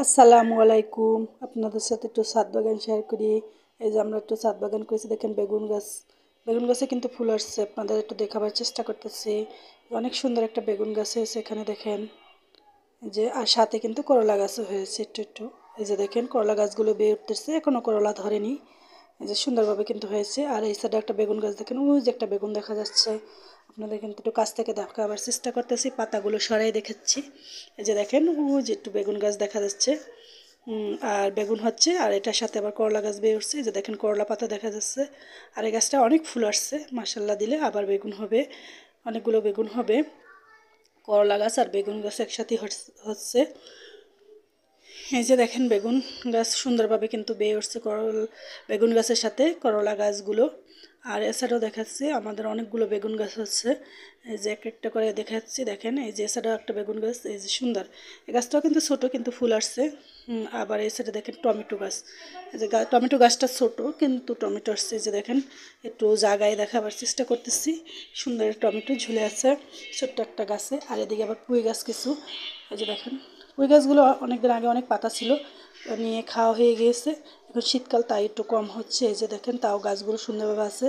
আসসালামু আলাইকুম। আপনাদের সাথে একটু ছাদ বাগান শেয়ার করি। এই যে আমরা একটু ছাদ বাগান করেছি, দেখেন বেগুন গাছ। বেগুন গাছে কিন্তু ফুল আসছে, আপনাদের একটু দেখাবার চেষ্টা করতেছি। অনেক সুন্দর একটা বেগুন গাছ হয়েছে এখানে দেখেন। এই যে আর সাথে কিন্তু করলা গাছও হয়েছে একটু একটু। এই যে দেখেন করলা গাছগুলো বেয়ে উঠতেছে, এখনো করলা ধরেনি। এই যে সুন্দরভাবে কিন্তু হয়েছে। আর এই সাইডে একটা বেগুন গাছ দেখেন, ওই যে একটা বেগুন দেখা যাচ্ছে। আপনাদের কিন্তু একটু কাছ থেকে দেখাবার চেষ্টা করতেছি, পাতাগুলো সরাই দেখাচ্ছি। এই যে দেখেন ওই যে একটু বেগুন গাছ দেখা যাচ্ছে। আর বেগুন হচ্ছে, আর এটার সাথে আবার করলা গাছ বেয়ে উঠছে। এই যে দেখেন করলা পাতা দেখা যাচ্ছে। আর এই গাছটা অনেক ফুল আসছে, মাসাল্লাহ দিলে আবার বেগুন হবে, অনেকগুলো বেগুন হবে। করলা গাছ আর বেগুন গাছ একসাথে হচ্ছে। এই যে দেখেন বেগুন গাছ সুন্দরভাবে কিন্তু বেয়ে উঠছে বেগুন গাছের সাথে করলা গাছগুলো। আর এছাড়াও দেখাচ্ছি আমাদের অনেকগুলো বেগুন গাছ হচ্ছে। এই যে এক একটা করে দেখাচ্ছি, দেখেন এই যে এছাড়াও একটা বেগুন গাছ, এই যে সুন্দর। এই গাছটাও কিন্তু ছোট, কিন্তু ফুল আসছে। আবার এই সাইডে দেখেন টমেটো গাছ। এই যে টমেটো গাছটা ছোট কিন্তু টমেটো আসছে। এই যে দেখেন একটু জায়গায় দেখাবার চেষ্টা করতেছি। সুন্দর টমেটো ঝুলে আছে ছোট্ট একটা গাছে। আর এদিকে আবার পুঁই গাছ কিছু। এই যে দেখেন ওই গাছগুলো অনেকদিন আগে অনেক পাতা ছিল, নিয়ে খাওয়া হয়ে গিয়েছে। এখন শীতকাল তাই একটু কম হচ্ছে। এই যে দেখেন তাও গাছগুলো সুন্দরভাবে আছে।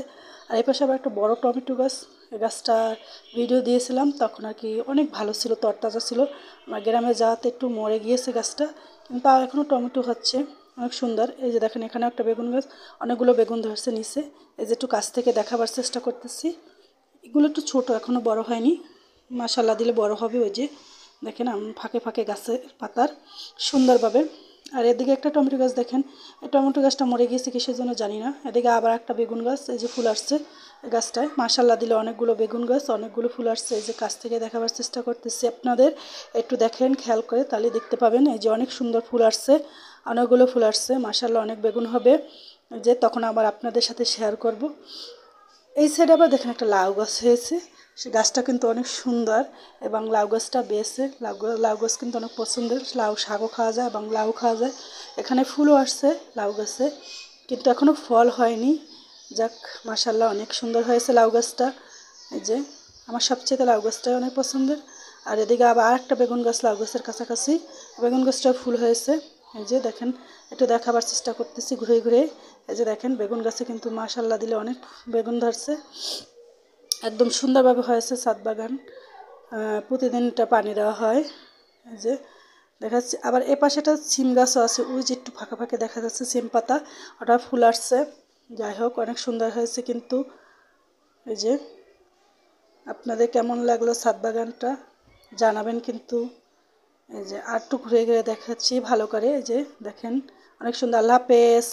আর এই পাশে আবার একটা বড় টমেটো গাছ। এই গাছটা ভিডিও দিয়েছিলাম তখন আর কি অনেক ভালো ছিল, তরতাজা ছিল। আমার গ্রামে যাওয়াতে একটু মরে গিয়েছে গাছটা, কিন্তু তাও এখনও টমেটো হচ্ছে, অনেক সুন্দর। এই যে দেখেন এখানে একটা বেগুন গাছ, অনেকগুলো বেগুন ধরছে নিচে। এই যে একটু কাছ থেকে দেখাবার চেষ্টা করতেছি। এগুলো একটু ছোট, এখনও বড় হয়নি, মাশাল্লাহ দিলে বড় হবে। ওই যে দেখেন ফাঁকে ফাঁকে গাছের পাতার সুন্দরভাবে। আর এদিকে একটা টমেটো গাছ দেখেন, এই টমেটো গাছটা মরে গিয়েছে কিসের জন্য জানি না। এদিকে আবার একটা বেগুন গাছ, এই যে ফুল আসছে এই গাছটায়, মাশাল্লাহ দিলে অনেকগুলো বেগুন গাছ, অনেকগুলো ফুল আসছে। এই যে কাছ থেকে দেখাবার চেষ্টা করতেছি আপনাদের, একটু দেখেন খেয়াল করে তাহলে দেখতে পাবেন। এই যে অনেক সুন্দর ফুল আসছে, অনেকগুলো ফুল আসছে, মাশাল্লাহ অনেক বেগুন হবে। যে তখন আবার আপনাদের সাথে শেয়ার করব। এই সাইডে আবার দেখেন একটা লাউ গাছ হয়েছে, সে গাছটা কিন্তু অনেক সুন্দর। এবং লাউ গাছটা বেছে লাউ গাছ কিন্তু অনেক পছন্দের, লাউ শাকও খাওয়া যায় এবং লাউ খাওয়া যায়। এখানে ফুলও আসছে লাউ গাছে, কিন্তু এখনও ফল হয়নি। যাক, মাশাল্লাহ অনেক সুন্দর হয়েছে লাউ গাছটা। এই যে আমার সবচেয়ে লাউ গাছটাই অনেক পছন্দের। আর এদিকে আবার আরেকটা বেগুন গাছ লাউ গাছের কাছাকাছি, বেগুন গাছটাও ফুল হয়েছে। এই যে দেখেন একটু দেখাবার চেষ্টা করতেছি ঘুরে ঘুরে। এই যে দেখেন বেগুন গাছে কিন্তু মাশাল্লাহ দিলে অনেক বেগুন ধরছে, একদম সুন্দরভাবে হয়েছে ছাদ বাগান। প্রতিদিন এটা পানি দেওয়া হয়। এই যে দেখাচ্ছি আবার এ পাশে একটা সিম গাছও আছে, ওই যে একটু ফাঁকা ফাঁকে দেখা যাচ্ছে সিম পাতা, ওটা ফুল আসছে। যাই হোক অনেক সুন্দর হয়েছে কিন্তু। এই যে আপনাদের কেমন লাগলো ছাদ বাগানটা জানাবেন কিন্তু। এই যে আর একটু ঘুরে ঘুরে দেখাচ্ছি ভালো করে। এই যে দেখেন অনেক সুন্দর। আল্লাহ হাফেজ।